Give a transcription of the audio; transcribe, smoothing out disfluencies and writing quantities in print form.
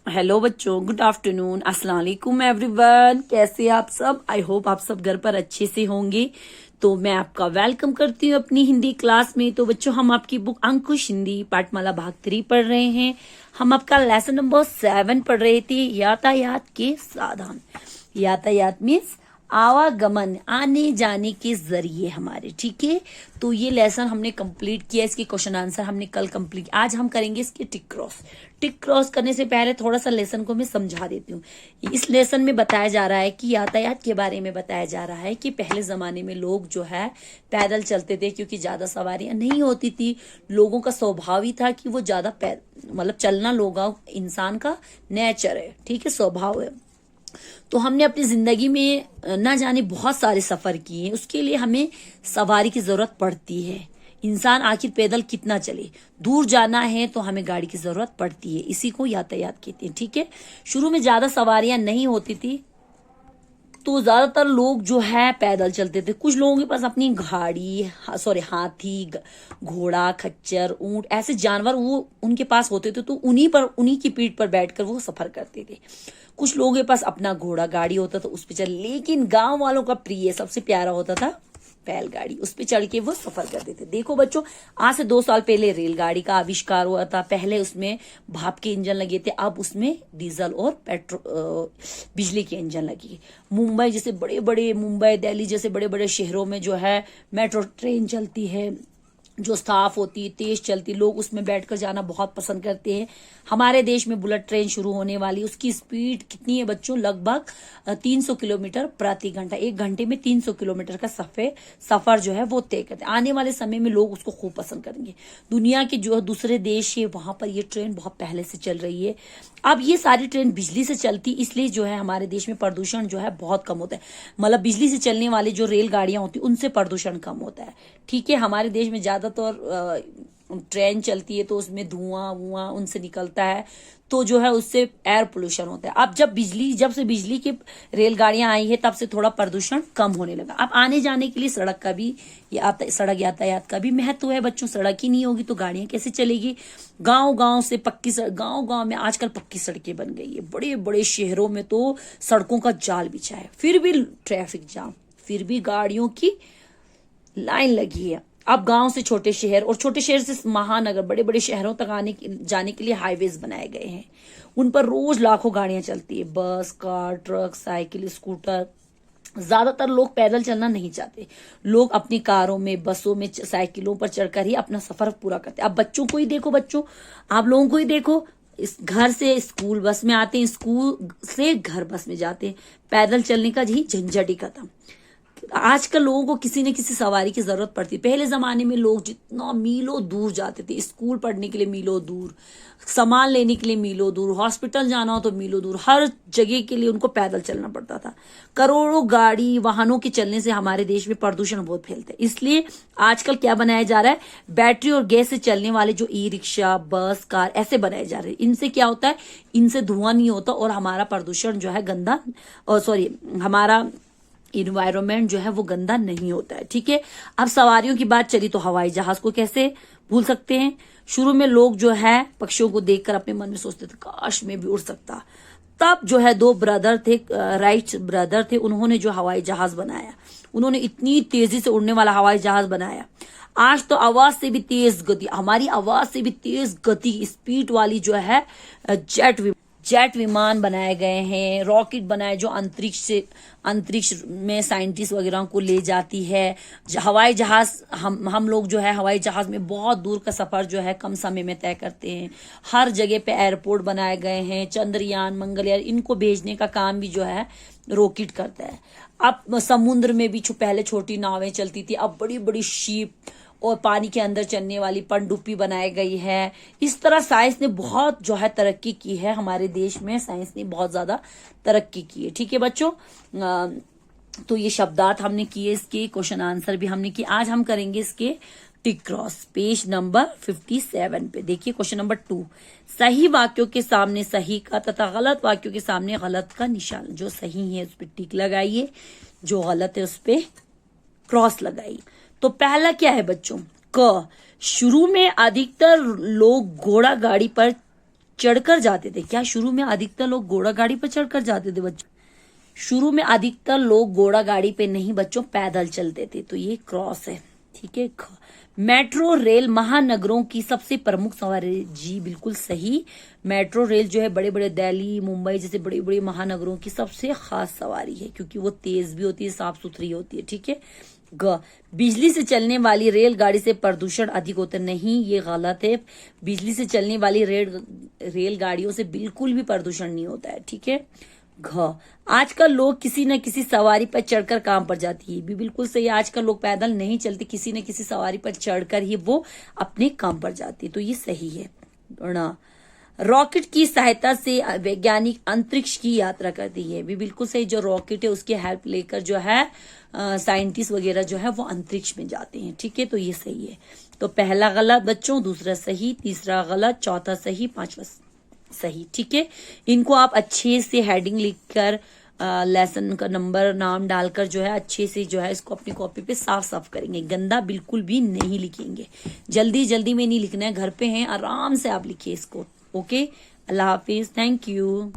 Hello बच्चों, good afternoon, अस्सलाम वालेकुम एवरीवन। कैसे आप सब? आई होप आप सब घर पर अच्छे से होंगे। तो मैं आपका वेलकम करती हूँ अपनी हिंदी क्लास में। तो बच्चों, हम आपकी बुक अंकुश हिंदी पाठमाला भाग 3 पढ़ रहे हैं। हम आपका लेसन नंबर 7 पढ़ रहे थे, यातायात के साधन। यातायात मीन्स आवागमन, आने जाने के जरिए हमारे, ठीक है। तो ये लेसन हमने कंप्लीट किया, इसके क्वेश्चन आंसर हमने कल कंप्लीट। आज हम करेंगे इसके टिक क्रॉस। टिक क्रॉस करने से पहले थोड़ा सा लेसन को मैं समझा देती हूँ। इस लेसन में बताया जा रहा है कि यातायात के बारे में बताया जा रहा है कि पहले जमाने में लोग जो है पैदल चलते थे, क्योंकि ज्यादा सवारियां नहीं होती थी। लोगों का स्वभाव ही था कि वो ज्यादा मतलब चलना लोगों इंसान का नेचर है, ठीक है, स्वभाव है। तो हमने अपनी जिंदगी में न जाने बहुत सारे सफर किए हैं, उसके लिए हमें सवारी की जरूरत पड़ती है। इंसान आखिर पैदल कितना चले, दूर जाना है तो हमें गाड़ी की जरूरत पड़ती है। इसी को यातायात कहते हैं, ठीक है। शुरू में ज्यादा सवारियां नहीं होती थी, तो ज्यादातर लोग जो है पैदल चलते थे। कुछ लोगों के पास अपनी गाड़ी, सॉरी हाथी, घोड़ा, खच्चर, ऊंट ऐसे जानवर वो उनके पास होते थे, तो उन्हीं की पीठ पर बैठकर वो सफर करते थे। कुछ लोगों के पास अपना घोड़ा गाड़ी होता था, उस पर चल। लेकिन गांव वालों का प्रिय सबसे प्यारा होता था बैलगाड़ी, उस पे चढ़ के वो सफर करते थे। देखो बच्चों, आज से 2 साल पहले रेलगाड़ी का आविष्कार हुआ था। पहले उसमें भाप के इंजन लगे थे, अब उसमें डीजल और बिजली के इंजन लगे। मुंबई जैसे बड़े बड़े, मुंबई दिल्ली जैसे बड़े बड़े शहरों में जो है मेट्रो ट्रेन चलती है, जो साफ होती, तेज चलती, लोग उसमें बैठकर जाना बहुत पसंद करते हैं। हमारे देश में बुलेट ट्रेन शुरू होने वाली, उसकी स्पीड कितनी है बच्चों? लगभग 300 किलोमीटर प्रति घंटा। 1 घंटे में 300 किलोमीटर का सफर जो है वो तय करते हैं। आने वाले समय में लोग उसको खूब पसंद करेंगे। दुनिया के जो दूसरे देश है वहां पर ये ट्रेन बहुत पहले से चल रही है। अब ये सारी ट्रेन बिजली से चलती, इसलिए जो है हमारे देश में प्रदूषण जो है बहुत कम होता है। मतलब बिजली से चलने वाली जो रेलगाड़ियां होती उनसे प्रदूषण कम होता है, ठीक है। हमारे देश में ज्यादातर ट्रेन चलती है तो उसमें धुआं उनसे निकलता है, तो जो है उससे एयर पोल्यूशन होता है। अब जब से बिजली की रेलगाड़ियां आई है, तब से थोड़ा प्रदूषण कम होने लगा। अब आने जाने के लिए सड़क सड़क यातायात का भी महत्व है बच्चों। सड़क ही नहीं होगी तो गाड़ियां कैसे चलेगी? गांव से पक्की सड़क, गांव में आजकल पक्की सड़कें बन गई है। बड़े बड़े शहरों में तो सड़कों का जाल बिछा है, फिर भी ट्रैफिक जाम, फिर भी गाड़ियों की लाइन लगी है। अब गांव से छोटे शहर और छोटे शहर से महानगर, बड़े बड़े शहरों तक जाने के लिए हाईवेज बनाए गए हैं। उन पर रोज लाखों गाड़ियां चलती है, बस, कार, ट्रक, साइकिल, स्कूटर। ज्यादातर लोग पैदल चलना नहीं चाहते। लोग अपनी कारों में, बसों में, साइकिलों पर चढ़कर ही अपना सफर पूरा करते हैं। अब बच्चों को ही देखो, बच्चों आप लोगों को ही देखो, इस घर से स्कूल बस में आते हैं, स्कूल से घर बस में जाते हैं। पैदल चलने का ही झंझट ही खत्म। आजकल लोगों को किसी न किसी सवारी की जरूरत पड़ती। पहले जमाने में लोग जितना मीलों दूर जाते थे, स्कूल पढ़ने के लिए मीलों दूर, सामान लेने के लिए मीलों दूर, हॉस्पिटल जाना हो तो मीलों दूर, हर जगह के लिए उनको पैदल चलना पड़ता था। करोड़ों गाड़ी वाहनों के चलने से हमारे देश में प्रदूषण बहुत फैलता है। इसलिए आजकल क्या बनाया जा रहा है? बैटरी और गैस से चलने वाले जो ई रिक्शा, बस, कार ऐसे बनाए जा रहे हैं। इनसे क्या होता है? इनसे धुआं नहीं होता और हमारा प्रदूषण जो है गंदा, और सॉरी हमारा इन्वायरमेंट जो है वो गंदा नहीं होता है, ठीक है। अब सवारियों की बात चली तो हवाई जहाज को कैसे भूल सकते हैं? शुरू में लोग जो है पक्षियों को देखकर अपने मन में सोचते थे काश मैं भी उड़ सकता। तब जो है 2 ब्रदर थे, राइट ब्रदर थे, उन्होंने जो हवाई जहाज बनाया, उन्होंने इतनी तेजी से उड़ने वाला हवाई जहाज बनाया। आज तो आवाज से भी तेज गति, हमारी आवाज से भी तेज गति, स्पीड वाली जो है जेट विमान बनाए गए हैं। रॉकेट बनाए जो अंतरिक्ष में साइंटिस्ट वगैरह को ले जाती है। हवाई जहाज, हम लोग जो है हवाई जहाज में बहुत दूर का सफर जो है कम समय में तय करते हैं। हर जगह पे एयरपोर्ट बनाए गए हैं। चंद्रयान, मंगलयान, इनको भेजने का काम भी जो है रॉकेट करता है। अब समुद्र में भी पहले छोटी नावें चलती थी, अब बड़ी बड़ी शिप और पानी के अंदर चलने वाली पनडुब्बी बनाई गई है। इस तरह साइंस ने बहुत जो है तरक्की की है। हमारे देश में साइंस ने बहुत ज्यादा तरक्की की है, ठीक है बच्चों। तो ये शब्दार्थ हमने किए, इसके क्वेश्चन आंसर भी हमने किए। आज हम करेंगे इसके टिक क्रॉस। पेज नंबर 57 पे देखिए क्वेश्चन नंबर 2। सही वाक्यों के सामने सही का तथा गलत वाक्यों के सामने गलत का निशान। जो सही है उस पर टिक लगाइए, जो गलत है उस पर क्रॉस लगाइए। तो पहला क्या है बच्चों? क। शुरू में अधिकतर लोग घोड़ा गाड़ी पर चढ़कर जाते थे। क्या शुरू में अधिकतर लोग घोड़ा गाड़ी पर चढ़कर जाते थे बच्चों? शुरू में अधिकतर लोग घोड़ा गाड़ी पे नहीं बच्चों, पैदल चलते थे। तो ये क्रॉस है, ठीक है। मेट्रो रेल महानगरों की सबसे प्रमुख सवारी, जी बिल्कुल सही। मेट्रो रेल जो है बड़े बड़े दिल्ली, मुंबई जैसे बड़े बड़े महानगरों की सबसे खास सवारी है, क्योंकि वो तेज भी होती है, साफ सुथरी होती है, ठीक है। बिजली से चलने वाली रेलगाड़ी से प्रदूषण अधिक होता नहीं, ये गलत है। बिजली से चलने वाली रेलगाड़ियों से बिल्कुल भी प्रदूषण नहीं होता है, ठीक है। आजकल लोग किसी न किसी सवारी पर चढ़कर काम पर जाती है, भी बिल्कुल सही। आजकल लोग पैदल नहीं चलते, किसी न किसी सवारी पर चढ़कर ही वो अपने काम पर जाती है, तो ये सही है ना। रॉकेट की सहायता से वैज्ञानिक अंतरिक्ष की यात्रा करती है, भी बिल्कुल सही। जो रॉकेट है उसकी हेल्प लेकर जो है साइंटिस्ट वगैरह जो है वो अंतरिक्ष में जाते हैं, ठीक है। तो ये सही है। तो पहला गलत बच्चों, दूसरा सही, तीसरा गलत, चौथा सही, पांचवा सही, ठीक है। इनको आप अच्छे से हेडिंग लिखकर लेसन का नंबर नाम डालकर जो है अच्छे से जो है इसको अपनी कॉपी पे साफ साफ करेंगे। गंदा बिल्कुल भी नहीं लिखेंगे, जल्दी जल्दी में नहीं लिखना है, घर पे हैं आराम से आप लिखिए इसको। Okay, Allah Hafiz, thank you.